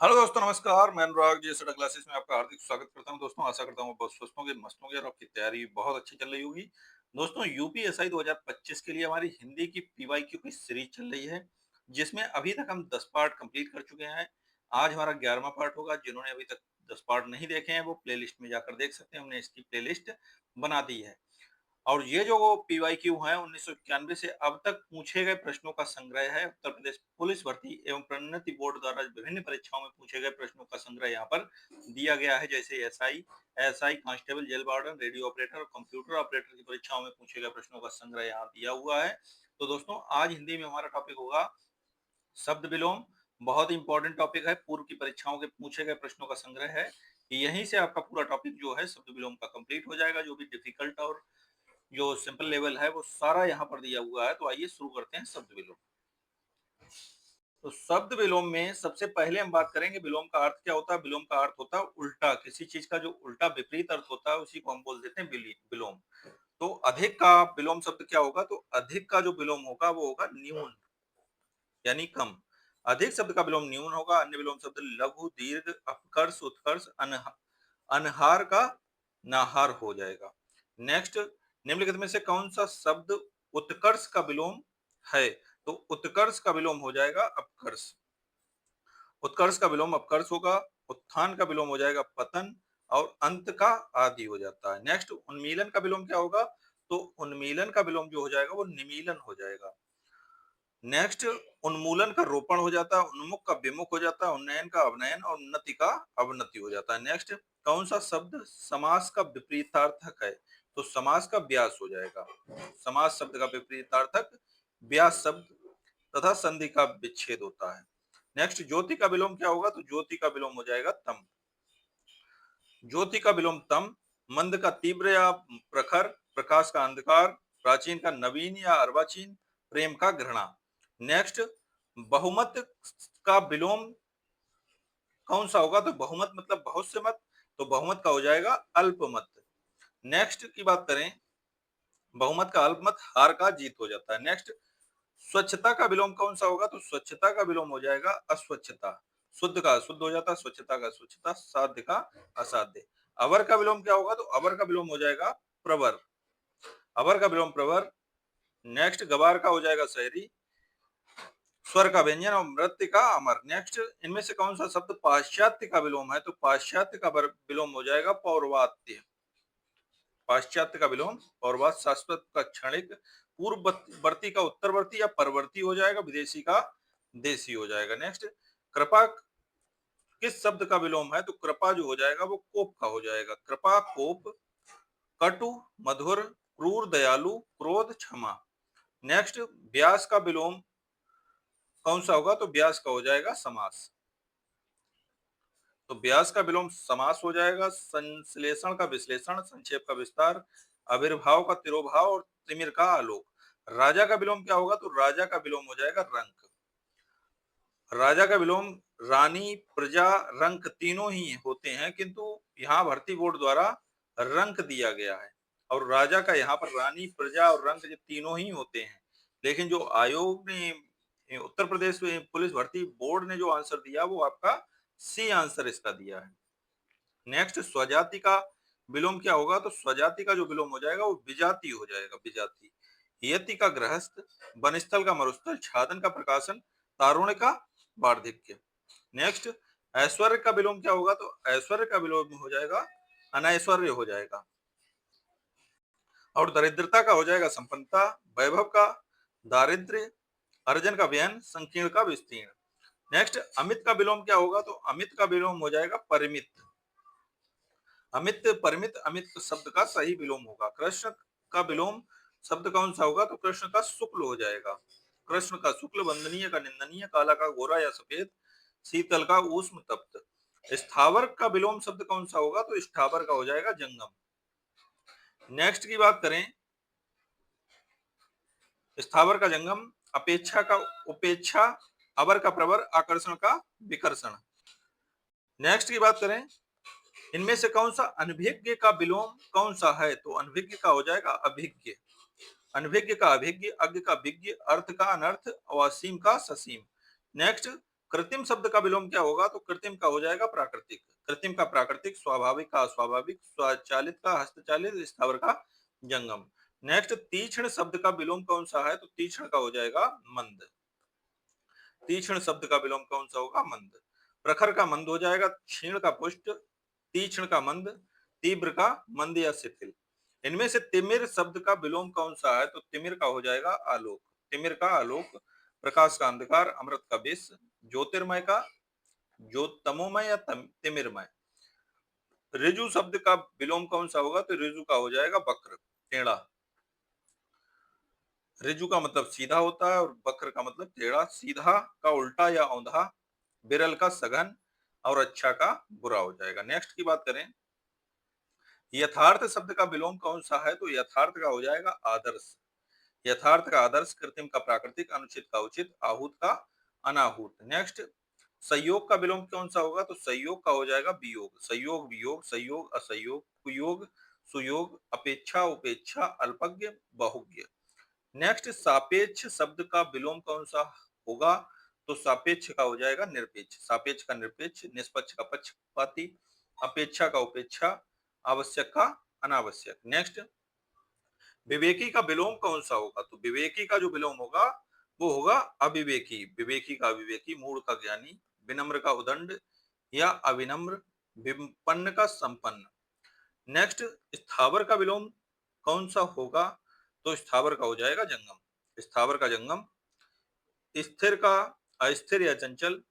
Hello दोस्तों, नमस्कार। मैं अनुराग जी सटा क्लासेस में आपका हार्दिक स्वागत करता हूं। दोस्तों, आशा करता हूं बहुत स्वस्थ होंगे, मस्त होंगे और आपकी तैयारी बहुत अच्छी चल रही होगी। दोस्तों, यूपीएसआई 2025 के लिए हमारी हिंदी की पीवाईक्यू की सीरीज चल रही है, जिसमें अभी तक हम 10 पार्ट कंप्लीट कर चुके हैं। आज हमारा 11वां पार्ट होगा। जिन्होंने अभी तक 10 पार्ट नहीं देखे हैं, वो प्लेलिस्ट में जाकर देख सकते हैं। हमने इसकी प्लेलिस्ट बना दी है। और ये जो पीवाईक्यू है 1991 से अब तक पूछे गए प्रश्नों का संग्रह है। उत्तर प्रदेश पुलिस भर्ती एवं प्रोन्नति बोर्ड द्वारा विभिन्न परीक्षाओं में पूछे गए प्रश्नों का संग्रह यहाँ पर दिया गया है। जैसे SI, constable, jail warden, radio operator और कंप्यूटर ऑपरेटर की परीक्षाओं में पूछे गए प्रश्नों का संग्रह यहाँ दिया हुआ है। तो दोस्तों, आज हिंदी में हमारा टॉपिक होगा शब्द विलोम। बहुत ही इंपॉर्टेंट टॉपिक है। पूर्व की परीक्षाओं के पूछे गए प्रश्नों का संग्रह है। यहीं से आपका पूरा टॉपिक जो है शब्द विलोम का कंप्लीट हो जाएगा। जो भी डिफिकल्ट और जो सिंपल लेवल है वो सारा यहाँ पर दिया हुआ है। तो आइए शुरू करते हैं शब्द विलोम। तो शब्द विलोम में सबसे पहले हम बात करेंगे विलोम का अर्थ क्या होता है। विलोम का अर्थ होता है उल्टा। किसी चीज का जो उल्टा विपरीत अर्थ होता है उसी को हम बोल देते हैं विलोम। तो अधिक का विलोम शब्द क्या होगा? तो अधिक का जो विलोम होगा वो होगा न्यून, यानी कम। अधिक शब्द का विलोम न्यून होगा। अन्य विलोम शब्द लघु, दीर्घ, अपकर्ष, उत्कर्ष, अनहार का नाहार हो जाएगा। नेक्स्ट, निम्नलिखित में से कौन सा शब्द उत्कर्ष का विलोम है? तो उत्कर्ष का विलोम हो जाएगा अपकर्ष। उत्कर्ष का विलोम अपकर्ष होगा। उत्थान का विलोम हो जाएगा पतन। और अंत का आदि हो जाता है। नेक्स्ट, उन्मीलन का विलोम क्या होगा? तो उन्मीलन का विलोम जो हो जाएगा वो निमीलन हो जाएगा। नेक्स्ट, उन्मूलन का रोपण हो जाता है। उन्मुख का विमुख हो जाता है। उन्नयन का अवनयन और उन्नति का अवनति हो जाता है। नेक्स्ट, कौन सा शब्द समास का विपरीतार्थक है? तो समास का व्यास हो जाएगा। समास शब्द का विपरीतार्थक व्यास शब्द तथा संधि का विच्छेद होता है। नेक्स्ट, ज्योति का विलोम क्या होगा? तो ज्योति का विलोम हो जाएगा तम। ज्योति का विलोम तम। मंद का तीव्र या प्रखर, प्रकाश का अंधकार, प्राचीन का नवीन या अर्वाचीन, प्रेम का घृणा। नेक्स्ट, बहुमत का विलोम कौन सा होगा? तो बहुमत मतलब बहुत से मत, तो बहुमत का हो जाएगा अल्पमत। नेक्स्ट की बात करें, बहुमत का अल्पमत, हार का जीत हो जाता है। नेक्स्ट, स्वच्छता का विलोम कौन सा होगा? तो स्वच्छता का विलोम हो जाएगा अस्वच्छता। शुद्ध का अशुद्ध हो जाता है, स्वच्छता का स्वच्छता, साध्य का असाध्य। अवर का विलोम क्या होगा? तो अवर का विलोम हो जाएगा प्रवर। अवर का विलोम प्रवर। नेक्स्ट, गवार का हो जाएगा शहरी। स्वर का व्यंजन और नृत्य का अमर। नेक्स्ट, इनमें से कौन सा शब्द पाश्चात्य का विलोम है? तो पाश्चात्य का विलोम हो जाएगा पौर्वात्य। पाश्चात्य का विलोम पौर्वात। शाश्वत का क्षणिक। पूर्ववर्ती का उत्तरवर्ती या परवर्ती हो जाएगा। विदेशी का देशी हो जाएगा। नेक्स्ट, कृपा किस शब्द का विलोम है? तो कृपा जो हो जाएगा वो कोप का हो जाएगा। कृपा, कोप। कटु, मधुर, क्रूर, दयालु, क्रोध, क्षमा। नेक्स्ट, व्यास का विलोम कौन सा होगा? तो व्यास का हो जाएगा समास। तो व्यास का विलोम समास हो जाएगा। संश्लेषण का विश्लेषण, संक्षेप का विस्तार, आविर्भाव का तिरोभाव और तिमिर का आलोक। राजा का विलोम क्या होगा? तो राजा का विलोम हो जाएगा रंक। राजा का विलोम रानी, प्रजा, रंक तीनों ही होते हैं, किंतु यहाँ भर्ती बोर्ड द्वारा रंक दिया गया है। और राजा का यहाँ पर रानी, प्रजा और रंक ये तीनों ही होते हैं। लेकिन जो आयोग ने, उत्तर प्रदेश पुलिस भर्ती बोर्ड ने जो आंसर दिया वो आपका सी आंसर इसका दिया है। नेक्स्ट, स्वजाति का विलोम क्या होगा? तो स्वजाति का जो विलोम हो जाएगा वो विजाति हो जाएगा। विजाति। यति का गृहस्थ, वनस्थल का मरुस्थल, छादन का प्रकाशन, तारुण्य का वार्धक्य। नेक्स्ट, ऐश्वर्य का विलोम क्या होगा? तो ऐश्वर्य का विलोम हो जाएगा अनैश्वर्य हो जाएगा। और दरिद्रता का हो जाएगा संपन्नता, वैभव का दारिद्र्य, अर्जन का व्ययन, संकीर्ण का विस्तीर्ण। नेक्स्ट, अमित का विलोम क्या होगा? तो अमित का विलोम हो जाएगा परिमित। अमित, परिमित, अमित शब्द का सही विलोम होगा। कृष्ण का विलोम शब्द कौन सा होगा? तो कृष्ण का शुक्ल हो जाएगा। कृष्ण का शुक्ल, वंदनीय का निंदनीय, काला का गोरा या सफेद, शीतल का ऊष्म तप्त। स्थावर का विलोम शब्द कौन सा होगा? तो स्थावर का हो जाएगा जंगम। नेक्स्ट की बात करें, स्थावर का जंगम, अपेक्षा का उपेक्षा, अवर का प्रवर, आकर्षण का विकर्षण। नेक्स्ट की बात करें, इनमें से कौन सा अनभिज्ञ का विलोम कौन सा है? तो अनभिज्ञ का हो जाएगा अभिज्ञ। अनभिज्ञ का अभिज्ञ, अज्ञ का विज्ञ, अर्थ का अनर्थ और असीम का ससीम। नेक्स्ट, कृत्रिम शब्द का विलोम क्या होगा? तो कृत्रिम का हो जाएगा प्राकृतिक। कृत्रिम का प्राकृतिक, स्वाभाविक का अस्वाभाविक, स्वचालित का हस्तचालित, स्थावर का जंगम। नेक्स्ट, तीक्ष्ण शब्द का विलोम कौन सा है? तो तीक्ष्ण का हो जाएगा मंद। तीक्ष्ण शब्द का विलोम कौन सा होगा? मंद। प्रखर का मंद हो जाएगा, क्षीण का पुष्ट, तीक्ष्ण का मंद, तीव्र का मंद या शिथिल। इनमें से तिमिर शब्द का विलोम कौन सा है? तो तिमिर का हो जाएगा आलोक। तिमिर का आलोक, प्रकाश का अंधकार, अमृत का विष, ज्योतिर्मय का तमोमय या तिमिरमय। ऋजु शब्द का विलोम कौन सा होगा? तो ऋजु का हो जाएगा वक्र, टेढ़ा। ऋजु का मतलब सीधा होता है और वक्र का मतलब टेढ़ा। सीधा का उल्टा या औंधा, विरल का सघन और अच्छा का बुरा हो जाएगा। नेक्स्ट की बात करें, यथार्थ शब्द का विलोम कौन सा है? तो यथार्थ का हो जाएगा आदर्श। यथार्थ का आदर्श, कृत्रिम का प्राकृतिक, अनुचित का उचित, आहूत का अनाहूत। नेक्स्ट, संयोग का विलोम कौन सा होगा? तो संयोग का हो जाएगा वियोग। संयोग वियोग, संयोग असंयोग, कुयोग सुयोग, अपेक्षा उपेक्षा, अल्पज्ञ बहुज्ञ। नेक्स्ट, सापेक्ष शब्द का विलोम कौन सा होगा? तो सापेक्ष का हो जाएगा निरपेक्ष। सापेक्ष का निरपेक्ष, निष्पक्ष का पक्षपाती, अपेक्षा का उपेक्षा, आवश्यक का अनावश्यक। नेक्स्ट, विवेकी का विलोम कौन सा होगा? तो विवेकी का जो विलोम होगा वो होगा अविवेकी। विवेकी का अविवेकी, मूढ़ का ज्ञानी, विनम्र का उदंड या अविनम्र, विपन्न का संपन्न। नेक्स्ट, स्थावर का विलोम कौन सा होगा? तो स्थावर का हो जाएगा जंगम। स्थावर का जंगम, स्थिर का अस्थिर या चंचल,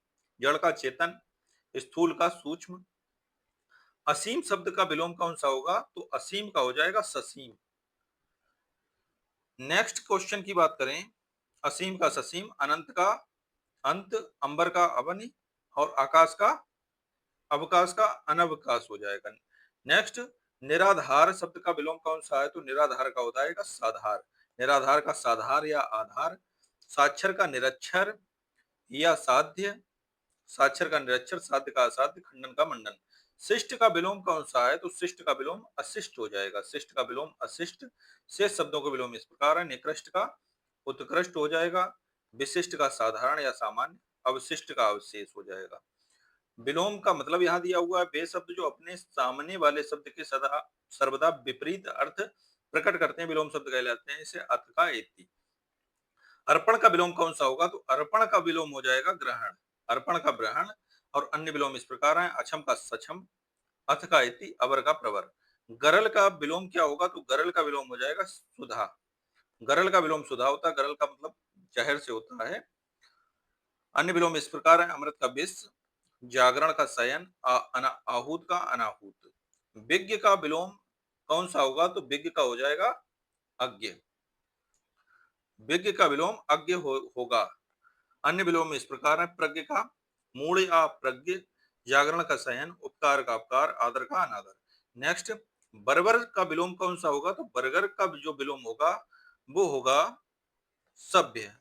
जड़ का चेतन, स्थूल का सूक्ष्म। असीम शब्द का विलोम कौन सा होगा? तो असीम का हो जाएगा ससीम। नेक्स्ट क्वेश्चन की बात करें, असीम का ससीम, अनंत का अंत, अंबर का अवनि और आकाश का अवकाश का अनवकाश हो जाएगा। नेक्स्ट, निराधार शब्द का विलोम कौन सा है? तो निराधार का होता है साधार। निराधार का साधार या आधार, साक्षर का निरक्षर या साध्य, साक्षर का निरक्षर, साध्य का असाध्य, खंडन का मंडन। शिष्ट का विलोम कौन सा है? तो शिष्ट का विलोम अशिष्ट हो जाएगा। शिष्ट का विलोम अशिष्ट। शेष शब्दों का विलोम इस प्रकार है, निकृष्ट का उत्कृष्ट हो जाएगा, विशिष्ट का साधारण या सामान्य, अवशिष्ट का अवशेष हो जाएगा। विलोम का मतलब यहाँ दिया हुआ है, वे शब्द जो अपने सामने वाले शब्द के सदा सर्वदा विपरीत अर्थ प्रकट करते हैं विलोम शब्द कहलाते हैं। इसे अर्थ का एति। अर्पण का विलोम कौन सा होगा? तो अर्पण का विलोम हो जाएगा ग्रहण। अर्पण का ग्रहण। और अन्य विलोम इस प्रकार हैं, अछम का सछम, अथ का इति, अवर का प्रवर। गरल का विलोम क्या होगा? तो गरल का विलोम हो जाएगा सुधा। गरल का विलोम सुधा होता है। गरल का मतलब जहर से होता है। अन्य विलोम इस प्रकार है, अमृत का विष, जागरण का शयन, आहूत का अनाहूत। विज्ञ का विलोम कौन सा होगा? तो विज्ञ का हो जाएगा अज्ञ। विज्ञ का विलोम अज्ञ होगा। अन्य विलोम इस प्रकार है, प्रज्ञ का मूढ़ या प्रज्ञ, जागरण का शयन, उपकार का अपकार, आदर का अनादर। नेक्स्ट, बर्बर का विलोम कौन सा होगा? तो बर्गर का जो विलोम होगा वो होगा सभ्य।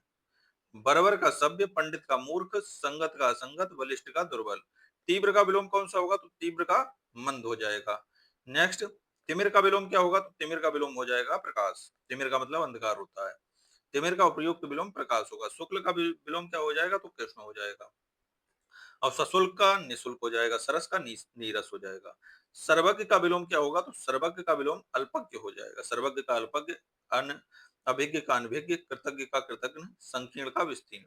बर्बर का सभ्य, पंडित का मूर्ख, संगत का असंगत, बलिष्ठ का दुर्बल। तीव्र का विलोम कौन सा होगा? तो तीव्र का मंद हो जाएगा। नेक्स्ट, तिमिर का विलोम क्या होगा? तो तिमिर का विलोम हो जाएगा प्रकाश। तिमिर का मतलब अंधकार होता है। तिमिर का उपयुक्त विलोम प्रकाश होगा। शुक्ल का विलोम क्या हो जाएगा? तो कृष्ण हो जाएगा। और सशुल्क का निःशुल्क हो जाएगा। सरस का नीरस हो जाएगा। सर्वज्ञ का विलोम क्या होगा? तो सर्वज्ञ का विलोम अल्पज्ञ हो जाएगा। सर्वज्ञ का अल्पज्ञ, अन अभिज्ञ का अनभिज्ञ, कृतज्ञ का कृतज्ञ, संकीर्ण का विस्तीर्ण।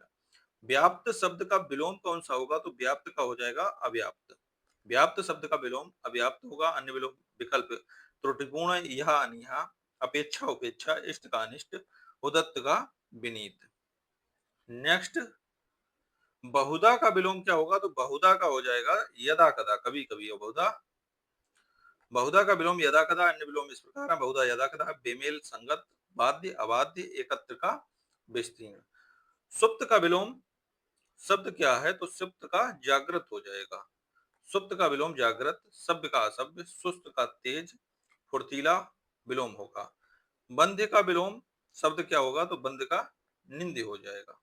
व्याप्त शब्द का विलोम कौन सा होगा? तो व्याप्त का हो जाएगा अव्याप्त। व्याप्त शब्द का विलोम अव्याप्त होगा। अन्य विलोम विकल्प, त्रुटिपूर्ण, यह अनिहा, अपेक्षा उपेक्षा, इष्ट का अनिष्ट, उदत्त का विनीत। नेक्स्ट, बहुधा का विलोम क्या होगा? तो बहुधा का हो जाएगा यदा कदा, कभी कभी। बहुधा, बहुधा का विलोम यदा कदा। अन्य विलोम इस प्रकार है, बहुधा यदा कदा, बेमेल, संगत, बाध्य, अबाध्य, एकत्र का विस्तीर्ण। सुप्त का विलोम शब्द क्या है? तो सुप्त का जागृत हो जाएगा। सुप्त का विलोम जागृत, सभ्य का असभ्य, सुस्त का तेज, फुर्तीला विलोम होगा। बंध्य का विलोम शब्द क्या होगा? तो बंध का निंद्य हो जाएगा।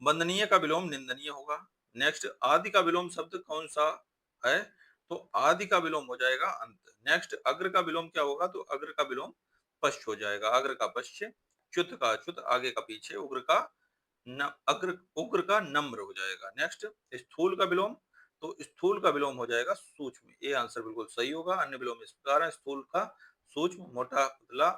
वंदनीय का विलोम निंदनीय होगा। नेक्स्ट, आदि का विलोम शब्द कौन सा है? तो आदि का विलोम हो जाएगा अंत। नेक्स्ट, अग्र का विलोम क्या होगा? तो अग्र का विलोम पश्च हो जाएगा। अग्र का पश्च, च्युत का अच्युत, आगे का पीछे, उग्र का न अग्र उग्र का नम्र हो जाएगा। नेक्स्ट, स्थूल का विलोम, तो स्थूल का विलोम हो जाएगा सूक्ष्म। ये आंसर बिल्कुल सही होगा। अन्य विलोम इस प्रकार है, स्थूल का सूक्ष्म, मोटा पतला,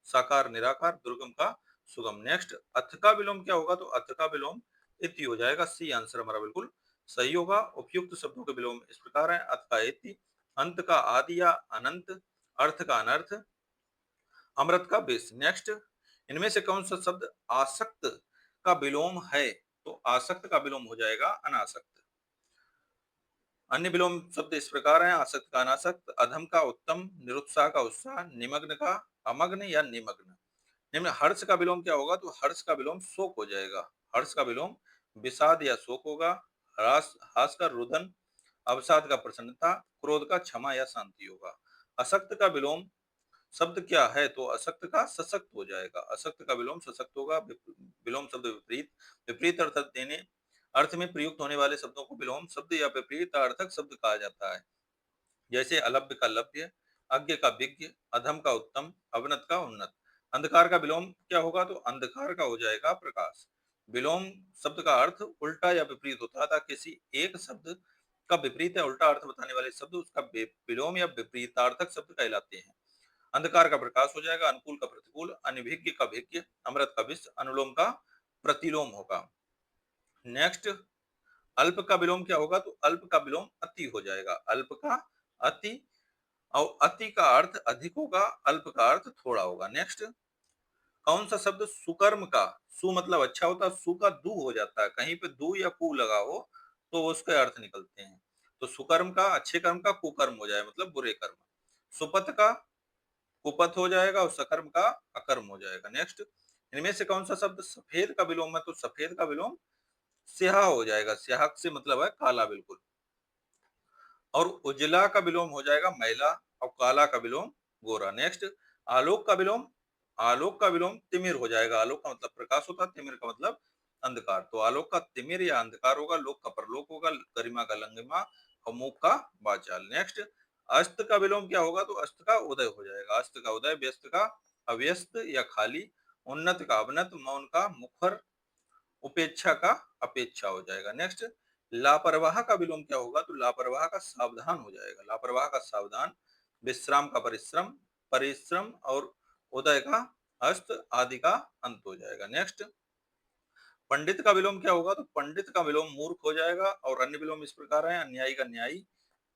साकार निराकार, दुर्गम का सुगम। नेक्स्ट, अथ का विलोम क्या होगा, तो अथ का विलोम इति हो जाएगा। सी आंसर हमारा बिल्कुल सही होगा। उपयुक्त शब्दों के विलोम इस प्रकार है, अथ का इति, अंत का आदि या अनंत, अर्थ का अनर्थ, अमृत का विष। नेक्स्ट, इनमें से कौन सा शब्द आसक्त का विलोम है, तो आसक्त का विलोम हो जाएगा अनासक्त। अन्य विलोम शब्द इस प्रकार हैं, आसक्त का अनासक्त, अधम का उत्तम, निरुत्साह का उत्साह, निमग्न का अमग्न या निमग्न। निम्न हर्ष का विलोम क्या होगा, तो हर्ष का विलोम शोक हो जाएगा। हर्ष का विलोम विषाद या शोक होगा। हास हास का रुदन, अवसाद का प्रसन्नता, क्रोध का क्षमा या शांति होगा। असक्त का विलोम शब्द क्या है, तो असक्त का सशक्त हो जाएगा। असक्त का विलोम सशक्त होगा। विलोम शब्द विपरीत, विपरीत अर्थ देने अर्थ में प्रयुक्त होने वाले शब्दों को विलोम शब्द या विपरीत अर्थक शब्द कहा जाता है। जैसे अलभ्य का लभ्य, अज्ञ का विज्ञ, अधम का उत्तम, अवनत का उन्नत। अंधकार का विलोम क्या होगा, तो अंधकार का हो जाएगा प्रकाश। विलोम शब्द का अर्थ उल्टा या विपरीत होता था। किसी एक शब्द का विपरीत या उल्टा अर्थ बताने वाले शब्द उसका विलोम या विपरीतार्थक शब्द कहलाते हैं। अंधकार का प्रकाश हो जाएगा, अनुकूल का प्रतिकूल, अनभिज्ञ का भिज्ञ, अमृत का विष, अनुलोम का प्रतिलोम होगा। नेक्स्ट, अल्प का विलोम क्या होगा, तो अल्प का विलोम अति हो जाएगा। अल्प का अति, और अति का अर्थ अधिक होगा, अल्प का अर्थ थोड़ा होगा। नेक्स्ट, कौन सा शब्द सुकर्म का, सु मतलब अच्छा होता है, सु का दू हो जाता है। कहीं पे दू या कु लगा हो तो उसके अर्थ निकलते हैं। तो सुकर्म का अच्छे कर्म का कुकर्म हो जाए, मतलब बुरे कर्म। सुपथ का कुपथ हो जाएगा, और सकर्म का अकर्म हो जाएगा। नेक्स्ट, इनमें से कौन सा शब्द सफेद का विलोम है, तो सफेद का विलोम स्याह हो जाएगा। स्याह से मतलब है काला बिल्कुल। और उजला का विलोम हो जाएगा मैला, और काला का विलोम गोरा। नेक्स्ट, आलोक का विलोम, आलोक का विलोम तिमिर हो जाएगा। आलोक का मतलब प्रकाश होता है, तिमिर का मतलब अंधकार। तो आलोक का तिमिर या अंधकार होगा, लोक का परलोक होगा, गरिमा का लंगिमा, और मूक का बाचाल। नेक्स्ट, अस्त का विलोम क्या होगा, तो अस्त का उदय हो जाएगा। अस्त का उदय, व्यस्त का अव्यस्त या खाली, उन्नत का अवनत, मौन का मुखर, उपेक्षा का अपेक्षा हो जाएगा। नेक्स्ट, लापरवाह का विलोम क्या होगा, तो लापरवाह का सावधान हो जाएगा। लापरवाह का सावधान, विश्राम का परिश्रम, परिश्रम, और उदय का अस्त, आदि का अंत हो जाएगा। नेक्स्ट, पंडित का विलोम क्या होगा, तो पंडित का विलोम मूर्ख हो जाएगा। और अन्य विलोम इस प्रकार है, अन्यायी का न्यायी,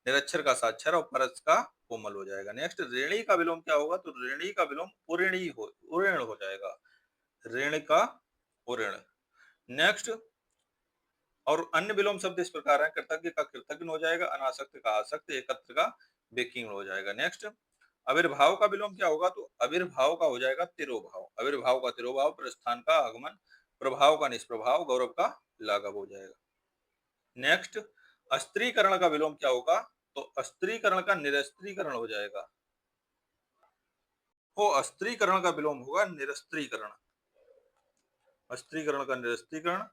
निरक्षर का साक्षर, और परस का कोमल हो जाएगा। नेक्स्ट, ऋणी का विलोम क्या होगा, तो ऋणी का विलोम उऋण हो जाएगा। ऋण का उऋण। नेक्स्ट, और अन्य विलोम शब्द इस प्रकार है, कृतज्ञ का कृतज्ञ हो जाएगा, अनासक्त का आसक्त, एकत्र का बेकिंग हो जाएगा। नेक्स्ट, आविर्भाव का विलोम क्या होगा, तो आविर्भाव का हो जाएगा तिरोभाव। आविर्भाव का तिरोभाव, प्रस्थान का आगमन, प्रभाव का निष्प्रभाव, गौरव का लाघव हो जाएगा। नेक्स्ट, अस्त्रीकरण का विलोम क्या होगा, तो अस्त्रीकरण का निरस्त्रीकरण हो जाएगा। वो अस्त्रीकरण का विलोम होगा निरस्त्रीकरण। अस्त्रीकरण का निरस्त्रीकरण,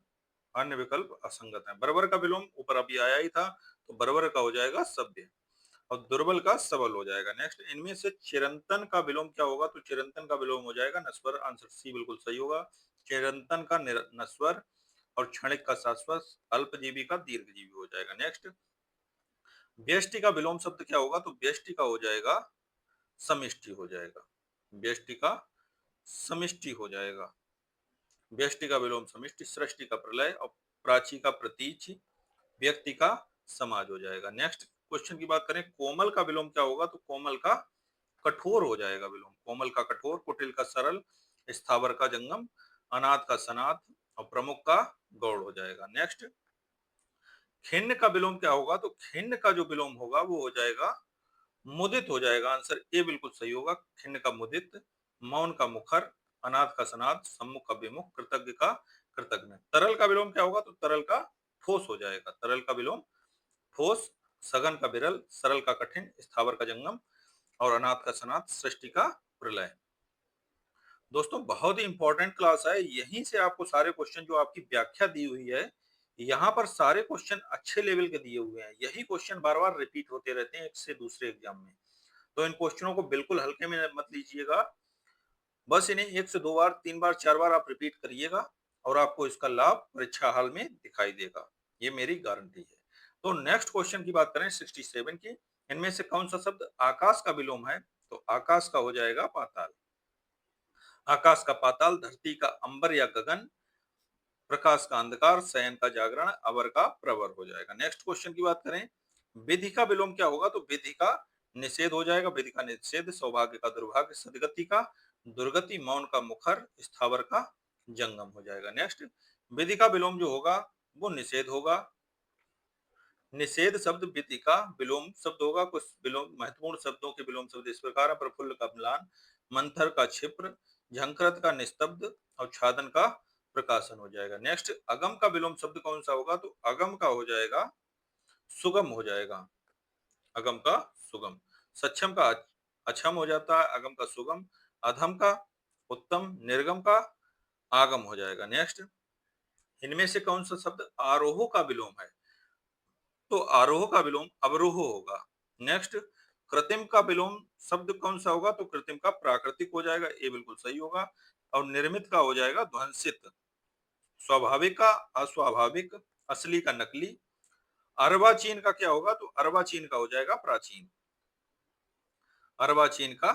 अन्य विकल्प असंगत है। बर्बर का विलोम ऊपर अभी आया ही था, तो बर्बर का हो जाएगा सभ्य, और दुर्बल का सबल हो जाएगा। नेक्स्ट, इनमें से चिरंतन का विलोम क्या होगा, तो चिरंतन का विलोम हो जाएगा नस्वर। आंसर सी बिल्कुल सही होगा। चिरंतन का नस्वर, और क्षणिक का शाश्वत, अल्पजीवी का दीर्घजीवी हो जाएगा। नेक्स्ट, व्यष्टि का विलोम शब्द क्या होगा, तो व्यष्टि का हो जाएगा समिष्टि हो जाएगा। व्यष्टि का समिष्टि हो जाएगा। व्यष्टि का विलोम समिष्टि, सृष्टि का प्रलय, और प्राची का प्रतीच, व्यक्ति का समाज हो जाएगा। नेक्स्ट क्वेश्चन की बात करें, कोमल का विलोम क्या होगा, तो कोमल का कठोर हो जाएगा विलोम। कोमल का कठोर, कुटिल का सरल, स्थावर का जंगम, अनाथ का सनाथ, और प्रमुख का गौड़ हो जाएगा। नेक्स्ट, खिन्न का विलोम क्या होगा, तो खिन्न का जो विलोम होगा वो हो जाएगा मुदित हो जाएगा। आंसर ए बिल्कुल सही होगा। खिन्न का मुदित, मौन का मुखर, अनाथ का सनाथ, सम्मुख का विमुख, कृतज्ञ का कृतज्ञ। तरल का विलोम क्या होगा, तो तरल का ठोस हो जाएगा। तरल का विलोम ठोस, सघन का विरल, सरल का कठिन, स्थावर का जंगम, और अनाथ का सनाथ, सृष्टि का प्रलय। दोस्तों बहुत ही इंपॉर्टेंट क्लास है। यहीं से आपको सारे क्वेश्चन जो आपकी व्याख्या दी हुई है, यहाँ पर सारे क्वेश्चन अच्छे लेवल के दिए हुए हैं। यही क्वेश्चन बार बार रिपीट होते रहते हैं एक से दूसरे एग्जाम में। तो इन क्वेश्चनों को बिल्कुल हल्के में मत लीजिएगा। बस इन्हें 1 से 2 बार, 3 बार, 4 बार आप रिपीट करिएगा, और आपको इसका लाभ परीक्षा हाल में दिखाई देगा, ये मेरी गारंटी है। तो नेक्स्ट क्वेश्चन की बात करें 67 की, इनमें से कौन सा शब्द आकाश का विलोम है? तो आकाश का हो जाएगा पाताल। आकाश का पाताल, धरती का अंबर या गगन, प्रकाश का अंधकार, शयन का जागरण, अवर का प्रवर हो जाएगा। नेक्स्ट क्वेश्चन की बात करें, विधि का विलोम क्या होगा? तो विधि का निषेध हो जाएगा। विधि का निषेध, सौभाग्य का दुर्भाग्य, सदगति का दुर्गति, मौन का मुखर, स्थावर का जंगम हो जाएगा। नेक्स्ट, विधि का विलोम जो होगा वो निषेध होगा। निषेध शब्द विधि का विलोम शब्द होगा। कुछ विलोम महत्वपूर्ण शब्दों के विलोम शब्द इस प्रकार है: प्रफुल्ल का म्लान, मंथर का क्षिप्र, झंकृत का निस्तब्ध और छादन का प्रकाशन हो जाएगा। नेक्स्ट, अगम का विलोम शब्द कौन सा होगा? तो अगम का हो जाएगा सुगम हो जाएगा। अगम का सुगम। सक्षम का अक्षम हो जाता है, अगम का सुगम। अधम का उत्तम, निर्गम का आगम हो जाएगा। नेक्स्ट, इनमें से कौन सा शब्द आरोह का विलोम है? तो आरोह का विलोम अवरोह होगा। नेक्स्ट, कृत्रिम का विलोम शब्द कौन सा होगा? तो कृत्रिम का प्राकृतिक हो जाएगा, ये बिल्कुल सही होगा। और निर्मित का हो जाएगा ध्वंसित। स्वाभाविक का अस्वाभाविक, असली का नकली। अर्वाचीन का क्या होगा? तो अर्वाचीन का हो जाएगा प्राचीन। अर्वाचीन का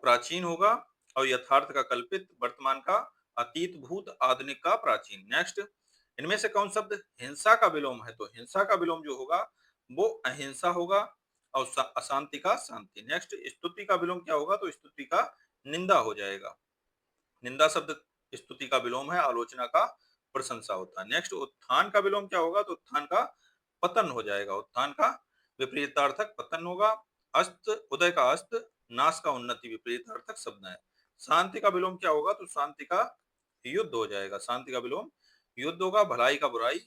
प्राचीन होगा। और यथार्थ का कल्पित, वर्तमान का अतीत, भूत, आधुनिक का प्राचीन। नेक्स्ट, इनमें से कौन शब्द हिंसा का विलोम है? तो हिंसा का विलोम जो होगा वो अहिंसा होगा। और अशांति का शांति। नेक्स्ट, स्तुति का विलोम क्या होगा? तो स्तुति का निंदा हो जाएगा। निंदा शब्द स्तुति का विलोम है, आलोचना का प्रशंसा होता है। नेक्स्ट, उत्थान का विलोम क्या होगा? तो उत्थान का पतन हो जाएगा। उत्थान का विपरीतार्थक पतन होगा। अस्त, उदय का अस्त, नाश का उन्नति विपरीतार्थक शब्द है। शांति का विलोम क्या होगा? तो शांति का युद्ध हो जाएगा। शांति का विलोम युद्ध होगा। भलाई का बुराई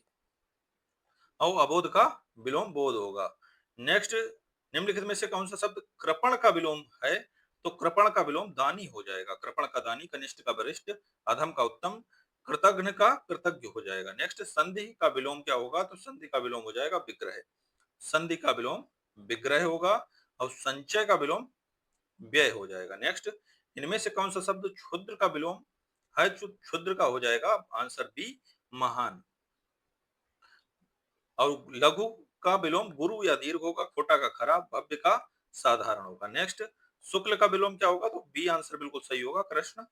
और अबोध का विलोम बोध होगा। नेक्स्ट, निम्नलिखित में से कौन सा शब्द कृपण का विलोम है? तो कृपण का विलोम दानी हो जाएगा। कृपण का दानी, कनिष्ठ का वरिष्ठ, अधम का उत्तम, कृतघ्न का कृतज्ञ हो जाएगा। नेक्स्ट, संधि का विलोम क्या होगा? तो संधि का विलोम हो जाएगा विग्रह। संधि का विलोम विग्रह होगा। और संचय का विलोम व्यय हो जाएगा। नेक्स्ट, इनमें से कौन सा शब्द क्षुद्र का विलोम है? क्षुद्र का हो जाएगा आंसर बी, महान। और लघु का विलोम गुरु या दीर्घ होगा। खोटा का खरा, भव्य का साधारण होगा। नेक्स्ट, शुक्ल का विलोम क्या होगा? तो बी आंसर बिल्कुल सही होगा, कृष्ण।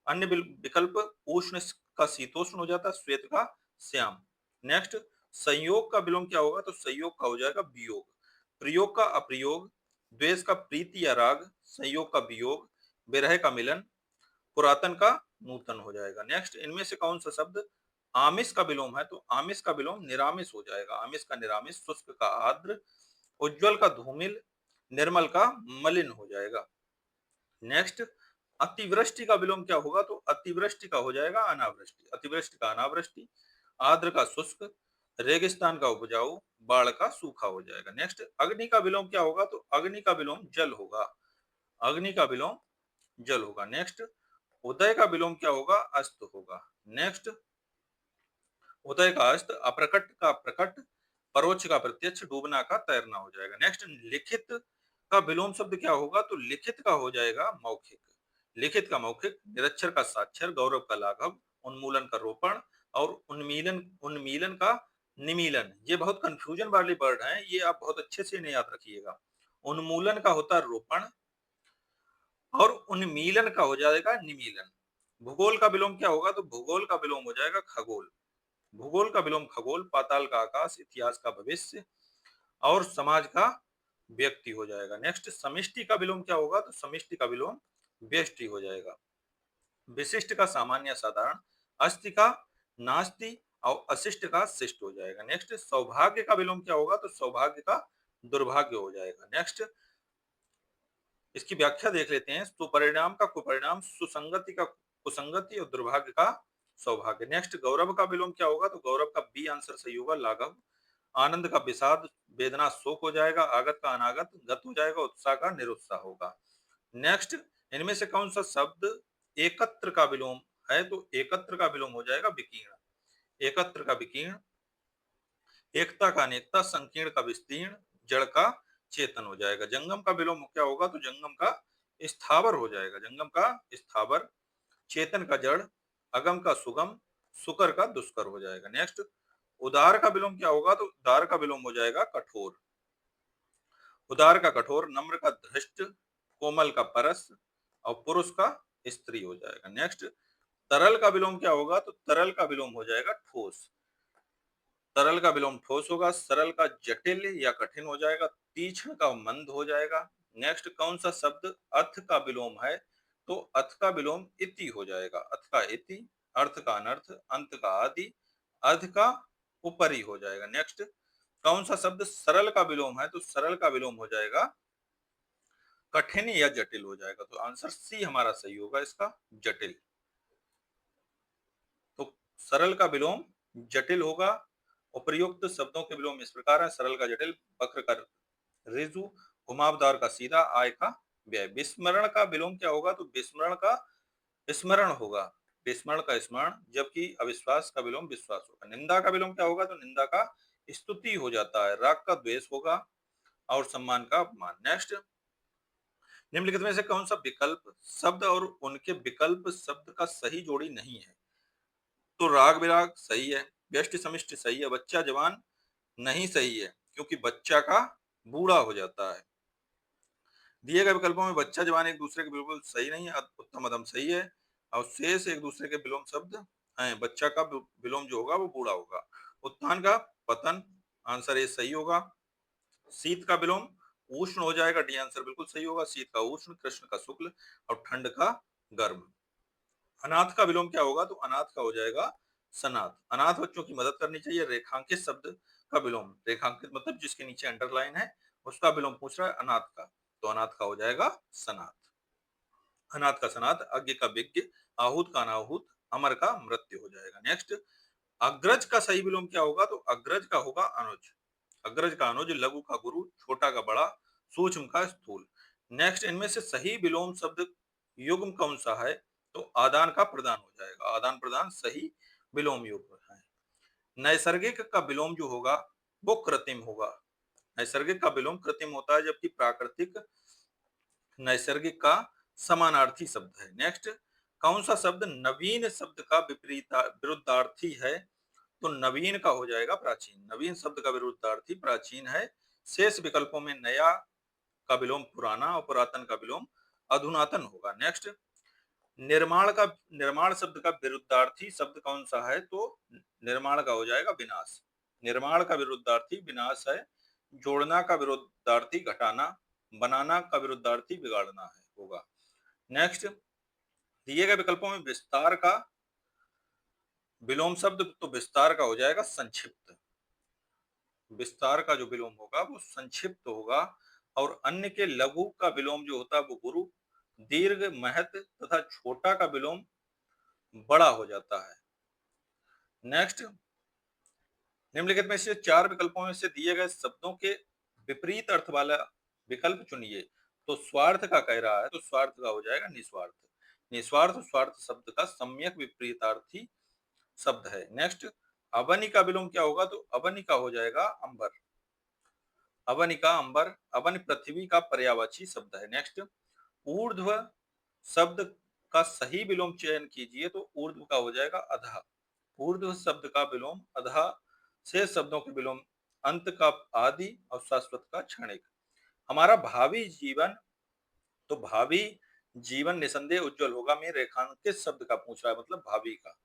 अन्य विकल्प, उष्ण का शीतोष्ण हो जाता है, श्वेत का श्याम। नेक्स्ट, संयोग का विलोम क्या होगा? तो संयोग का हो जाएगा वियोग। प्रयोग का अप्रयोग, द्वेष का प्रीति या राग, संयोग का वियोग, विरह का मिलन, पुरातन का नूतन हो जाएगा। नेक्स्ट, इनमें से कौन सा शब्द आमिष का विलोम है? तो आमिष का विलोम निरामिष हो जाएगा। आमिष का निरामिष, शुष्क का आर्द्र, उज्जवल का धूमिल, निर्मल का मलिन हो जाएगा। नेक्स्ट, अतिवृष्टि का विलोम क्या होगा? तो अतिवृष्टि का हो जाएगा अनावृष्टि। अतिवृष्टि का अनावृष्टि, आर्द्र का शुष्क, रेगिस्तान का उपजाऊ, बाढ़ का सूखा हो जाएगा। नेक्स्ट, अग्नि का विलोम क्या होगा? तो अग्नि का विलोम जल होगा। अग्नि का विलोम जल होगा। नेक्स्ट, उदय का विलोम क्या होगा? अस्त होगा। नेक्स्ट, उदय का अस्त, अप्रकट का प्रकट, परोक्ष का प्रत्यक्ष, डूबना का तैरना हो जाएगा। नेक्स्ट, लिखित का विलोम शब्द क्या होगा? तो लिखित का हो जाएगा मौखिक। लिखित का मौखिक, निरक्षर का साक्षर, गौरव का लाघव, उन्मूलन का रोपण और उन्मीलन उन्मीलन का निमीलन। ये बहुत कंफ्यूजन वाले वर्ड हैं, ये आप बहुत अच्छे से इन्हें याद रखिएगा। उन्मूलन का होता है रोपण और उन्मीलन का हो जाएगा निमीलन। भूगोल का विलोम क्या होगा? तो भूगोल का विलोम हो जाएगा खगोल। भूगोल का विलोम खगोल, पाताल का आकाश, इतिहास का भविष्य और समाज का व्यक्ति हो जाएगा। नेक्स्ट, समिष्टि का विलोम क्या होगा? तो समिष्टि का विलोम व्यष्टि हो जाएगा। विशिष्ट का सामान्य साधारण, अस्ति का नास्ति और अशिष्ट का शिष्ट हो जाएगा। नेक्स्ट, सौभाग्य का विलोम क्या होगा? तो सौभाग्य का दुर्भाग्य हो जाएगा। नेक्स्ट, इसकी व्याख्या देख लेते हैं। सुपरिणाम का कुपरिणाम, सुसंगति का कुसंगति और दुर्भाग्य का सौभाग्य। नेक्स्ट, गौरव का विलोम क्या होगा? तो गौरव का बी आंसर सही होगा, लाघव। आनंद का विषाद, वेदना शोक हो जाएगा। आगत का अनागत, गत हो जाएगा। उत्साह का निरुत्साह होगा। नेक्स्ट, इनमें से कौन सा शब्द एकत्र का विलोम है? तो एकत्र का विलोम हो जाएगा विकीर्ण। एकत्र का विकीर्ण, एकता का अनेकता, संकीर्ण का विस्तीर्ण, जड़ का चेतन हो जाएगा। जंगम का विलोम क्या होगा? तो जंगम का स्थावर हो जाएगा। जंगम का स्थावर, चेतन का जड़, अगम का सुगम, सुकर का दुष्कर हो जाएगा। नेक्स्ट, उदार का विलोम क्या होगा? तो उदार का विलोम हो जाएगा कठोर। उदार का कठोर, नम्र का धृष्ट, कोमल का परस और पुरुष का स्त्री हो जाएगा। नेक्स्ट, तरल का विलोम क्या होगा? तो तरल का विलोम हो जाएगा ठोस। तरल का विलोम ठोस होगा। सरल का जटिल या कठिन हो जाएगा। तीक्ष्ण का मंद हो जाएगा। नेक्स्ट, कौन सा शब्द अर्थ का विलोम है? तो अर्थ का विलोम इति हो जाएगा। अर्थ का इति, अर्थ का अनर्थ, अंत का आदि, अर्थ का ऊपरी हो जाएगा। नेक्स्ट, कौन सा शब्द सरल का विलोम है? तो सरल का विलोम हो जाएगा कठिन या जटिल हो जाएगा। तो आंसर सी हमारा सही होगा इसका, जटिल। तो सरल का विलोम जटिल होगा। उपर्युक्त शब्दों के विलोम इस प्रकार है: सरल का जटिल, वक्र का ऋजु, घुमावदार का सीधा, आय का व्यय। विस्मरण का विलोम क्या होगा? तो विस्मरण का स्मरण होगा। विस्मरण का स्मरण, जबकि अविश्वास का विलोम विश्वास होगा। निंदा का विलोम क्या होगा? तो निंदा का स्तुति हो जाता है। राग का द्वेष होगा और सम्मान का अपमान। नेक्स्ट, निम्नलिखित में से कौन सा विकल्प शब्द और उनके विकल्प शब्द का सही जोड़ी नहीं है? तो राग विराग सही है, व्यष्टि समिष्टि सही है, बच्चा जवान नहीं सही है, क्योंकि बच्चा का बूढ़ा हो जाता है। दिए गए विकल्पों में बच्चा जवान एक दूसरे के बिल्कुल सही नहीं है, उत्तम अधम सही है, और शेष एक दूसरे के विलोम शब्द हैं। बच्चा का विलोम जो होगा वो बूढ़ा होगा। उत्थान का पतन, आंसर ए सही होगा। शीत का विलोम उष्ण हो जाएगा, डी आंसर बिल्कुल सही होगा। शीत का उष्ण, कृष्ण का शुक्ल और ठंड का गर्म। अनाथ का विलोम क्या होगा? तो अनाथ का हो जाएगा सनाथ। अनाथ बच्चों की मदद करनी चाहिए। रेखांकित शब्द का विलोम, रेखांकित मतलब जिसके नीचे अंडरलाइन है, उसका विलोम पूछ रहा है अनाथ का, तो अनाथ का हो जाएगा सनाथ। अनाथ का सनाथ, अज्ञ का विज्ञ, आहूत का अनाहूत, अमर का मृत्यु हो जाएगा। नेक्स्ट, अग्रज का सही विलोम क्या होगा? तो अग्रज का होगा अनुज। अग्रज का अनुज, लघु का गुरु, छोटा का बड़ा, सूक्ष्म का स्थूल। नेक्स्ट, इनमें से सही विलोम शब्द युग्म कौन सा है? तो आदान का प्रदान हो जाएगा। आदान प्रदान सही विलोम युग्म है। नैसर्गिक का विलोम जो होगा वो कृत्रिम होगा। नैसर्गिक का विलोम कृत्रिम होता है, जबकि प्राकृतिक नैसर्गिक का समानार्थी शब्द है। नेक्स्ट, कौन सा शब्द नवीन शब्द का विपरीत विरुद्धार्थी है? तो नवीन का हो जाएगा प्राचीन। नवीन शब्द का विरुद्धार्थी प्राचीन है। शेष विकल्पों में नया का विलोम पुराना और पुरातन का विलोम अधुनातन होगा। नेक्स्ट, निर्माण का, निर्माण शब्द का विरुद्धार्थी शब्द कौन सा है? तो निर्माण का हो जाएगा विनाश। निर्माण का विरुद्धार्थी विनाश है। जोड़ना का विरुद्धार्थी घटाना, बनाना का विरुद्धार्थी बिगाड़ना है होगा। नेक्स्ट, दिए गए विकल्पों में विस्तार का विलोम शब्द, तो विस्तार का हो जाएगा संक्षिप्त। विस्तार का जो विलोम होगा वो संक्षिप्त होगा। और अन्य के लघु का विलोम जो होता है वो गुरु, दीर्घ, महत तथा छोटा का विलोम बड़ा हो जाता है। नेक्स्ट, निम्नलिखित में से चार विकल्पों में से दिए गए शब्दों के विपरीत अर्थ वाला विकल्प चुनिए। तो स्वार्थ का कह रहा है, तो स्वार्थ का हो जाएगा निस्वार्थ। निस्वार्थ स्वार्थ शब्द का सम्यक विपरीतार्थी शब्द है। नेक्स्ट, अवनि का विलोम क्या होगा? तो अवनि का हो जाएगा अंबर। अवनि का अंबर, अवनि पृथ्वी का पर्यायवाची शब्द है। नेक्स्ट, ऊर्ध्व शब्द का सही विलोम चयन कीजिए। तो ऊर्ध्व का हो जाएगा अधः। ऊर्ध्व शब्द का विलोम अधः। शेष शब्दों के विलोम अंत का आदि और शाश्वत का क्षणिक। हमारा भावी जीवन, तो भावी जीवन निसंदेह उज्जवल होगा में रेखांकित शब्द का पूछ रहा है, मतलब भावी का।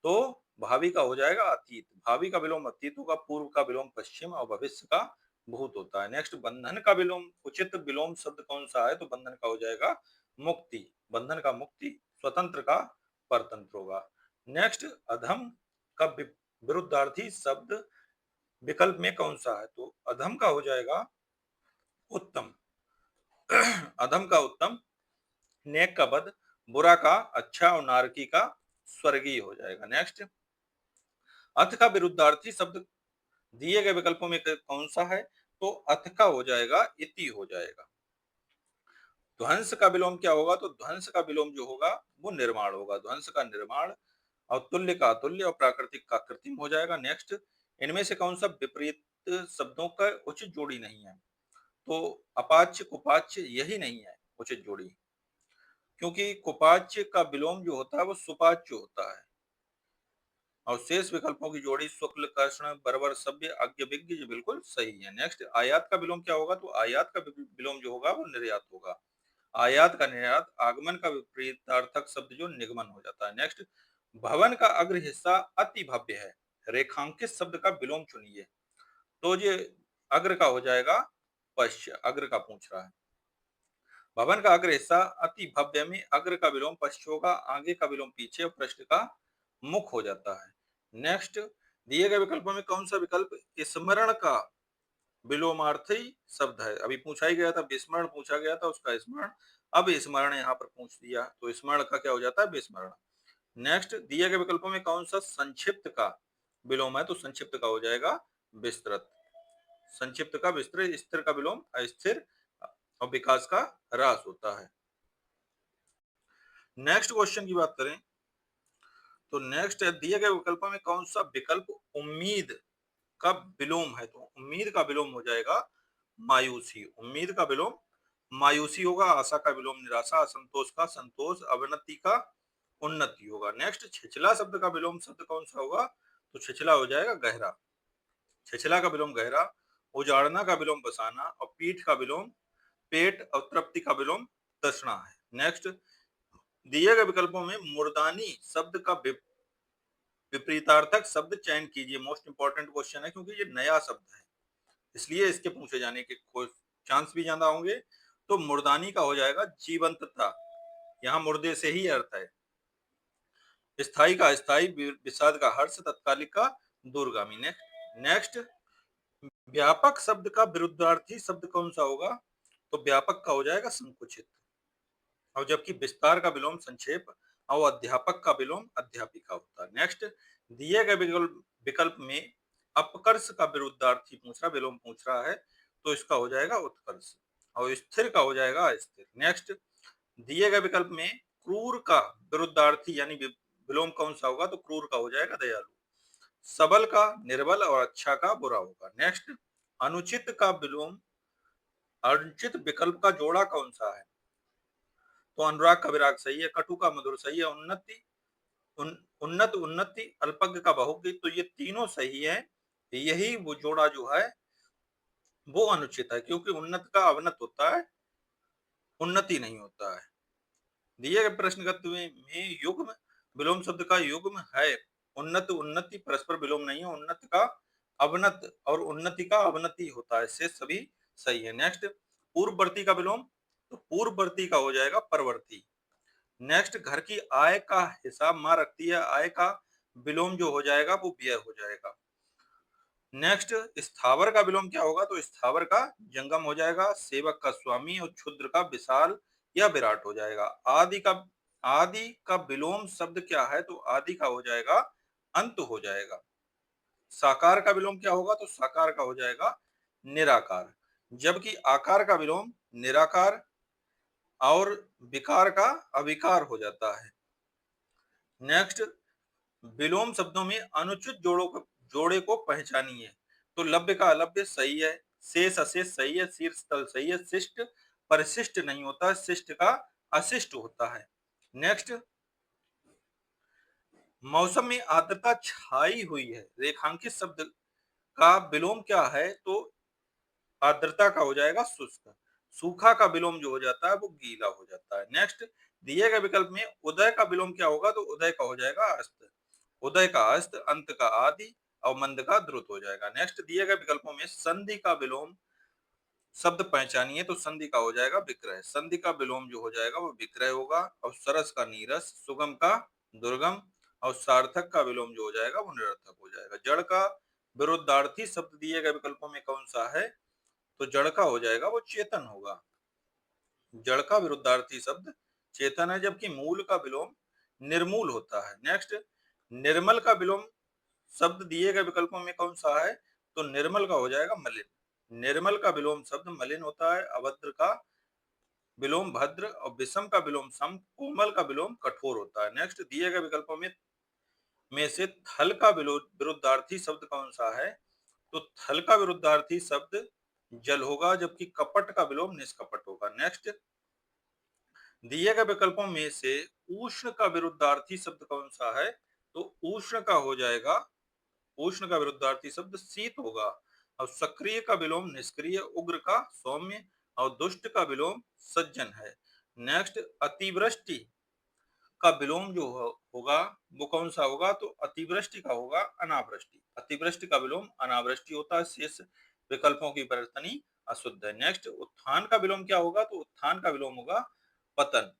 तो भावी का हो जाएगा अतीत। भावी का विलोम अतीत होगा। पूर्व का विलोम पश्चिम और भविष्य का भूत होता है। नेक्स्ट, बंधन का विलोम, उचित विलोम शब्द कौन सा है? तो बंधन का हो जाएगा मुक्ति। बंधन का मुक्ति, स्वतंत्र का परतंत्र होगा। नेक्स्ट, अधम का विरुद्धार्थी शब्द विकल्प में कौन सा है? तो अधम का हो जाएगा उत्तम। अधम का उत्तम, नेक का बद, बुरा का अच्छा और नारकी का स्वर्गीय हो जाएगा। नेक्स्ट, अथ का विरुद्धार्थी शब्द दिए गए विकल्पों में कौन सा है? तो अथ का हो जाएगा इति हो जाएगा। ध्वंस का विलोम क्या होगा? तो ध्वंस का विलोम जो होगा वो निर्माण होगा। ध्वंस का निर्माण, और तुल्य का अतुल्य और प्राकृतिक का कृत्रिम हो जाएगा। नेक्स्ट, इनमें से कौन सा विपरीत शब्दों का उचित जोड़ी नहीं है? तो अपाच्य कुपाच्य यही नहीं है उचित जोड़ी, क्योंकि कुपाच्य का विलोम जो होता है वो सुपाच्य होता है। और शेष विकल्पों की जोड़ी शुक्ल, कृष्ण, बर्बर, सभ्य, अज्ञ, विज्ञ, ये बिल्कुल सही है। नेक्स्ट, आयात का विलोम क्या होगा? तो आयात का विलोम जो होगा वो निर्यात होगा। आयात का निर्यात, आगमन का विपरीतार्थक शब्द जो निगमन हो जाता है। नेक्स्ट, भवन का अग्र हिस्सा अति भव्य है, रेखांकित शब्द का विलोम चुनिए। तो ये अग्र का हो जाएगा पश्य, अग्र का पूछ रहा है। भवन का अग्र हिस्सा अति भव्य में अग्र का विलोम पश्च होगा, आगे का विलोम पीछे और पृष्ठ का मुख हो जाता है। नेक्स्ट, दिए गए विकल्पों में कौन सा विकल्प स्मरण का विलोमार्थी शब्द है? अभी पूछा ही गया था, विस्मरण पूछा गया था, उसका स्मरण, अब स्मरण यहाँ पर पूछ दिया, तो स्मरण का क्या हो जाता है? विस्मरण। नेक्स्ट, दिए गए विकल्पों में कौन सा संक्षिप्त का विलोम है? तो संक्षिप्त का हो जाएगा विस्तृत। संक्षिप्त का विस्तृत, स्थिर का विलोम अस्थिर और विकास का ह्रास होता है। नेक्स्ट क्वेश्चन की बात करें तो नेक्स्ट है, दिए गए विकल्पों में कौन सा विकल्प उम्मीद का विलोम है? तो उम्मीद का विलोम हो जाएगा मायूसी। उम्मीद का विलोम मायूसी होगा। आशा का विलोम निराशा, असंतोष का संतोष, अवनति का उन्नति होगा। नेक्स्ट, छिछला शब्द का विलोम शब्द कौन सा होगा? तो छिछला हो जाएगा गहरा। छिछला का विलोम गहरा, उजाड़ना का विलोम बसाना और पीठ का विलोम पेट और तृप्ति का विलोम तृष्णा है। नेक्स्ट, दिए गए विकल्पों में मुर्दानी शब्द का विपरीतार्थक शब्द चयन कीजिए। मोस्ट इंपॉर्टेंट क्वेश्चन है क्योंकि ये नया शब्द है, इसलिए इसके पूछे जाने के चांस भी ज्यादा होंगे। तो मुर्दानी का हो जाएगा जीवंतता, यहाँ मुर्दे से ही अर्थ है। स्थाई का अस्थाई, विषाद का हर्ष, तत्कालिक का दूरगामी। नेक्स्ट, व्यापक शब्द का विरुद्धार्थी शब्द कौन सा होगा? तो व्यापक का हो जाएगा संकुचित, और जबकि विस्तार का विलोम संक्षेप और अध्यापक का विलोम अध्यापिका होता है। नेक्स्ट, दिए गए विकल्प में अपकर्ष का विरुद्धार्थी पूछ रहा, विलोम पूछ रहा है, तो इसका हो जाएगा उत्कर्ष, और स्थिर का हो जाएगा अस्थिर। नेक्स्ट, दिए गए विकल्प में क्रूर का विरुद्धार्थी यानी विलोम कौन सा होगा? तो क्रूर का हो जाएगा दयालु। सबल का निर्बल और अच्छा का बुरा होगा। नेक्स्ट, अनुचित का विलोम, अनुचित विकल्प का जोड़ा कौन सा है? तो अनुराग का विराग सही है, कटु का मधुर सही है, उन्नति उन्नत उन्नति, अल्पज्ञ का बहुज्ञ, तो ये तीनों सही है। यही वो जोड़ा जो है वो अनुचित है, क्योंकि उन्नत का अवनत होता है, उन्नति नहीं होता है। दिए गए प्रश्न में युग्म विलोम शब्द का युग्म है उन्नत उन्नति, परस्पर विलोम नहीं है। उन्नत का अवनत और उन्नति का अवनति होता है, से सभी सही है। नेक्स्ट, पूर्ववर्ती का विलोम, तो पूर्ववर्ती का हो जाएगा परवर्ती। नेक्स्ट, घर की आय का हिसाब मां रखती है, आय का विलोम जो हो जाएगा वो व्यय हो जाएगा। नेक्स्ट, स्थावर का विलोम क्या होगा? तो स्थावर का जंगम हो जाएगा, सेवक का स्वामी और क्षुद्र का विशाल या विराट हो जाएगा। आदि का विलोम शब्द क्या है? तो आदि का हो जाएगा अंत हो जाएगा। साकार का विलोम क्या होगा? तो साकार का हो जाएगा निराकार, जबकि आकार का विलोम निराकार और विकार का अविकार हो जाता है। नेक्स्ट, विलोम शब्दों में अनुचित जोड़े को पहचानिए। तो लभ्य का अलभ्य सही है, शेष अशेष सही है, शीर्ष तल सही है, शिष्ट परिशिष्ट नहीं होता, शिष्ट का अशिष्ट होता है। नेक्स्ट, मौसम में आर्द्रता छाई हुई है, रेखांकित शब्द का विलोम क्या है? तो आर्द्रता का हो जाएगा शुष्क। सूखा का विलोम जो हो जाता है वो गीला हो जाता है। नेक्स्ट, दिए गए विकल्प में उदय का विलोम क्या होगा? तो उदय का हो जाएगा अस्त। उदय का अस्त, अंत का आदि और मंद का द्रुत हो जाएगा। नेक्स्ट, दिए गए विकल्पों में संधि का विलोम शब्द पहचानिए। तो संधि का हो जाएगा विक्रय। संधि का विलोम जो हो जाएगा वो विक्रय होगा, और सरस का नीरस, सुगम का दुर्गम और सार्थक का विलोम जो हो जाएगा वो निरर्थक हो जाएगा। जड़ का विरुद्धार्थी शब्द दिए गए विकल्पों में कौन सा है? तो जड़ का हो जाएगा वो चेतन होगा। जड़ का विरुद्धार्थी शब्द चेतन है, जबकि मूल का विलोम निर्मूल होता है। नेक्स्ट, निर्मल का विलोम शब्द दिए गए विकल्पों में कौन सा है? तो निर्मल का हो जाएगा मलिन। निर्मल का विलोम शब्द मलिन होता है। अभद्र का विलोम भद्र और विषम का विलोम सम, कोमल का विलोम कठोर होता है। नेक्स्ट, दिए गए विकल्पों में से थल का विरुद्धार्थी शब्द कौन सा है? तो थल का विरुद्धार्थी शब्द जल होगा, जबकि कपट का विलोम निष्कपट होगा। नेक्स्ट, दिए गए विकल्पों में से उष्ण का विरुद्धार्थी शब्द कौन सा है? तो उष्ण का हो जाएगा, उष्ण का विरुद्धार्थी शब्द शीत होगा। अब सक्रिय का विलोम निष्क्रिय, उग्र का सौम्य और दुष्ट का विलोम सज्जन है। नेक्स्ट, अतिवृष्टि का विलोम जो होगा वो कौन सा होगा? तो अतिवृष्टि का होगा अनावृष्टि। अतिवृष्टि का विलोम अनावृष्टि होता है। शेष विकल्पों की वर्तनी अशुद्ध है। नेक्स्ट, उत्थान का विलोम क्या होगा? तो उत्थान का विलोम होगा पतन।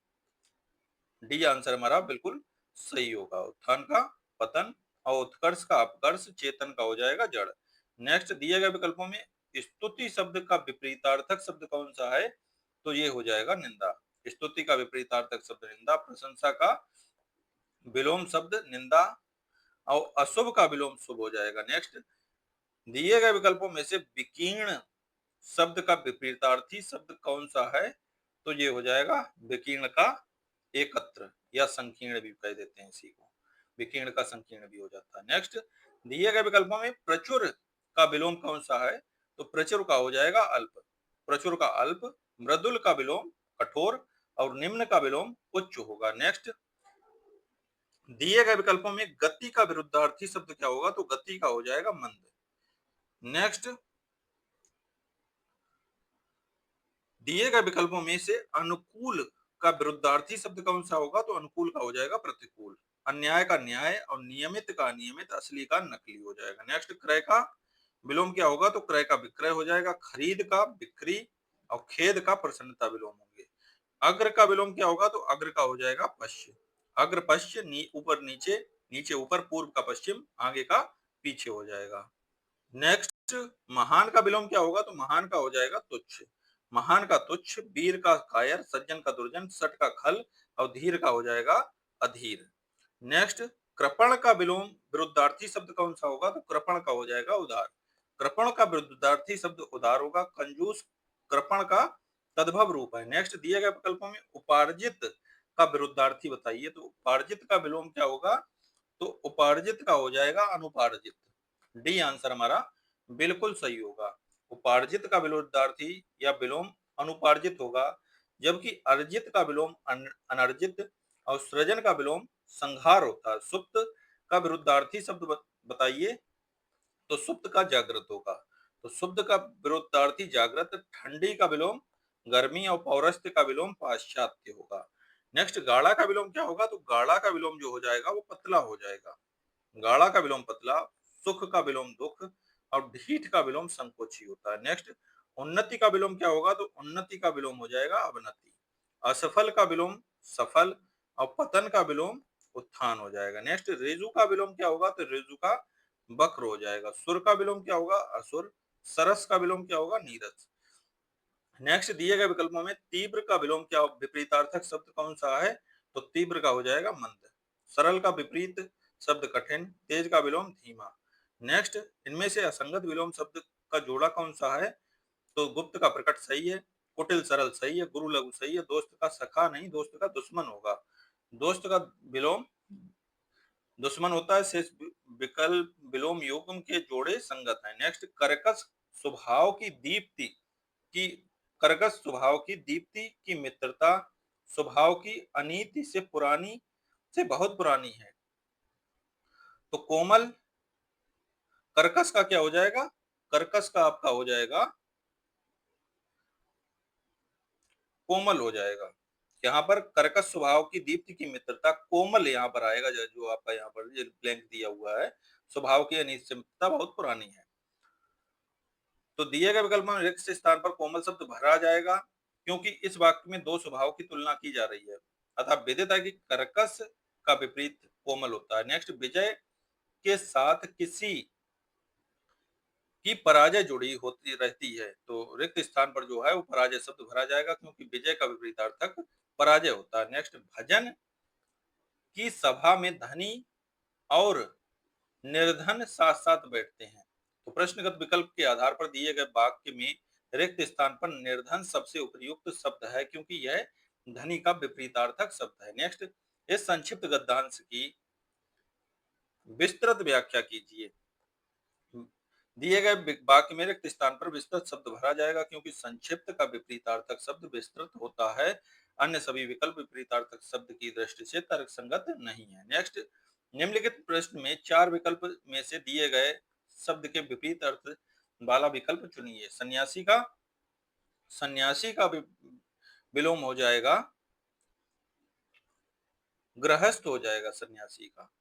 डी आंसर हमारा बिल्कुल सही होगा, उत्थान का पतन। और उत्कर्ष का अपकर्ष, चेतन का हो जाएगा जड़। नेक्स्ट, दिए गए विकल्पों में स्तुति शब्द का विपरीतार्थक शब्द कौन सा है? तो ये हो जाएगा निंदा। स्तुति का विपरीतार्थक शब्द निंदा। प्रशंसा का विलोम शब्द निंदा और अशुभ का विलोम शुभ हो जाएगा। नेक्स्ट, दिए गए विकल्पों में से विकीर्ण शब्द का विपरीतार्थी शब्द कौन सा है? तो ये हो जाएगा विकीर्ण का एकत्र, या संकीर्ण भी कह देते हैं इसी को, विकीर्ण का संकीर्ण भी हो जाता है। नेक्स्ट, दिए गए विकल्पों में प्रचुर का विलोम कौन सा है? तो प्रचुर का हो जाएगा अल्प। प्रचुर का अल्प। मृदुल का विलोम कठोर और निम्न का विलोम उच्च होगा। नेक्स्ट, दिए गए विकल्पों में गति का विरुद्धार्थी शब्द क्या होगा? तो गति का हो जाएगा मंद। नेक्स्ट, दिए गए विकल्पों में से अनुकूल का विरुद्धार्थी शब्द कौन सा होगा? तो अनुकूल का हो जाएगा प्रतिकूल। अन्याय का न्याय और नियमित का अनियमित, असली का नकली हो जाएगा। नेक्स्ट, क्रय का विलोम क्या होगा? तो क्रय का विक्रय हो जाएगा। खरीद का बिक्री और खेद का प्रसन्नता विलोम होंगे। अग्र का विलोम क्या होगा? तो अग्र का हो जाएगा पश्य। अग्र पश्य, ऊपर नीचे, नीचे ऊपर, पूर्व का पश्चिम, आगे का पीछे हो जाएगा। नेक्स्ट, महान का विलोम क्या होगा? तो महान का हो जाएगा तुच्छ। महान का तुच्छ, वीर का कायर, सज्जन का दुर्जन, सट का खल और धीर का हो जाएगा अधीर। नेक्स्ट, कृपण का विलोम विरुद्धार्थी शब्द कौन सा होगा? तो कृपण का हो जाएगा उदार। कृपण का विरुद्धार्थी शब्द उदार होगा। कंजूस कृपण का तद्भव रूप है। नेक्स्ट, दिए गए विकल्पों में उपार्जित का विरुद्धार्थी बताइए। तो उपार्जित का विलोम क्या होगा? तो उपार्जित का हो जाएगा अनुपार्जित। डी आंसर हमारा बिल्कुल सही होगा। उपार्जित का विलोमार्थी या विलोम अनुपार्जित होगा, जबकि अर्जित का विलोम अनर्जित और सृजन का विलोम संहार होता है। सुप्त का विरुद्धार्थी शब्द बताइए। तो सुप्त का जागृत होगा। तो सुप्त का विरुद्धार्थी जागृत। ठंडी का विलोम गर्मी और पौरस्त्य का विलोम पाश्चात्य होगा। नेक्स्ट, गाढ़ा का विलोम क्या होगा? तो गाढ़ा का विलोम जो हो जाएगा वो पतला हो जाएगा। गाढ़ा का विलोम पतला। सुख का विलोम दुख और ढीठ का विलोम संकोची होता है। नेक्स्ट, उन्नति का विलोम क्या होगा? तो उन्नति का विलोम हो जाएगा अवनति। असफल का विलोम सफल और पतन का विलोम उत्थान हो जाएगा। नेक्स्ट, रेजु का विलोम क्या होगा? तो रेजु का वक्र हो जाएगा। सुर का विलोम क्या होगा? असुर। सरस का विलोम क्या होगा? नीरस। नेक्स्ट, दिए गए विकल्पों में तीव्र का विलोम क्या, विपरीतार्थक शब्द कौन सा है? तो तीव्र का हो जाएगा मंद। सरल का विपरीत शब्द कठिन। तेज का विलोम धीमा। नेक्स्ट, इनमें से असंगत विलोम शब्द का जोड़ा कौन सा है? तो गुप्त का प्रकट सही है। कुटिल सरल सही है। गुरु लघु सही है। दोस्त का सखा नहीं, दोस्त का दुश्मन होगा। दोस्त का विलोम दुश्मन होता है। शेष विकल्प विलोम युग्म के जोड़े संगत है। नेक्स्ट, कर्कश स्वभाव की दीप्ति की, कर्कश स्वभाव की दीप्ति की मित्रता स्वभाव की अनीति से पुरानी, से बहुत पुरानी है। तो कोमल, कर्कश का क्या हो जाएगा? कर्कश का आपका हो जाएगा कोमल हो जाएगा। यहाँ पर कर्कश स्वभाव की दीप्ति की मित्रता, कोमल यहाँ पर आएगा, जो आपका यहाँ पर ब्लैंक दिया हुआ है। स्वभाव की अनीति से मित्रता बहुत पुरानी है। तो दिए गए विकल्प में रिक्त स्थान पर कोमल शब्द भरा जाएगा, क्योंकि इस वाक्य में दो स्वभाव की तुलना की जा रही है। अतः विदिता की कर्कश का विपरीत कोमल होता है। नेक्स्ट, विजय के साथ किसी की पराजय जुड़ी होती रहती है। तो रिक्त स्थान पर जो है वो पराजय शब्द भरा जाएगा, क्योंकि विजय का विपरीतार्थक पराजय होता है। नेक्स्ट, भजन की सभा में धनी और निर्धन साथ साथ बैठते हैं। तो प्रश्नगत विकल्प के आधार पर दिए गए वाक्य में रिक्त स्थान पर निर्धन सबसे उपयुक्त शब्द है, क्योंकि यह धनी का विपरीतार्थक शब्द है। नेक्स्ट, इस संक्षिप्त गद्यांश की विस्तृत व्याख्या कीजिए। दिए गए वाक्य में रिक्त स्थान पर विस्तृत शब्द भरा जाएगा, क्योंकि संक्षिप्त का विपरीतार्थक शब्द विस्तृत होता है। अन्य सभी विकल्प विपरीतार्थक शब्द की दृष्टि से तर्कसंगत नहीं है। नेक्स्ट, निम्नलिखित प्रश्न में 4 विकल्प में से दिए गए शब्द के विपरीत अर्थ वाला विकल्प चुनिए। सन्यासी का विलोम हो जाएगा, गृहस्थ हो जाएगा सन्यासी का।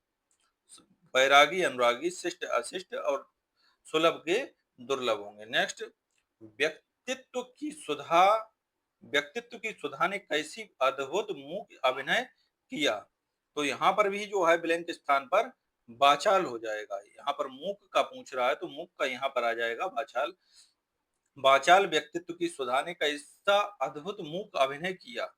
बैरागी, अनुरागी, शिष्ट, अशिष्ट और सुलभ के दुर्लभ होंगे। नेक्स्ट, व्यक्तित्व की सुधा व्यक्तित्व की सुधा ने कैसी अद्भुत मूक अभिनय किया। तो यहाँ पर भी जो है ब्लैंक स्थान पर वाचाल हो जाएगा। यहाँ पर मूक का पूछ रहा है तो मूक का यहाँ पर आ जाएगा वाचाल। वाचाल व्यक्तित्व की सुधा ने कैसा अद्भुत मूक अभिनय किया।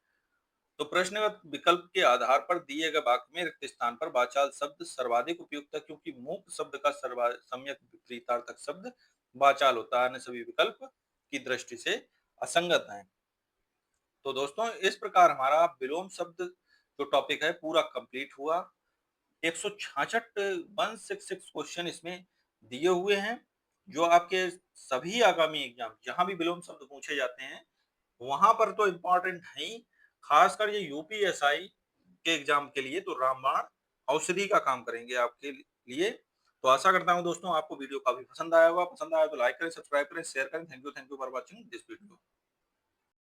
तो प्रश्नगत विकल्प के आधार पर दिए गए वाक्य में रिक्त स्थान पर वाचाल शब्द सर्वाधिक उपयुक्त है, क्योंकि मूक शब्द का सम्यक विपरीतार्थक शब्द वाचाल होता है। अन्य सभी विकल्प की दृष्टि से असंगत हैं। तो दोस्तों इस प्रकार हमारा विलोम शब्द जो टॉपिक है पूरा कंप्लीट हुआ। 166 166 क्वेश्चन इसमें दिए हुए हैं, जो आपके सभी आगामी एग्जाम जहां भी विलोम शब्द पूछे जाते हैं वहां पर तो इम्पोर्टेंट है ही। खासकर ये यूपीएसआई के एग्जाम के लिए तो रामबाण औषधि का काम करेंगे आपके लिए। तो आशा करता हूं दोस्तों आपको वीडियो काफी पसंद आया होगा। पसंद आया तो लाइक करें, सब्सक्राइब करें, शेयर करें। Thank you for watching this video.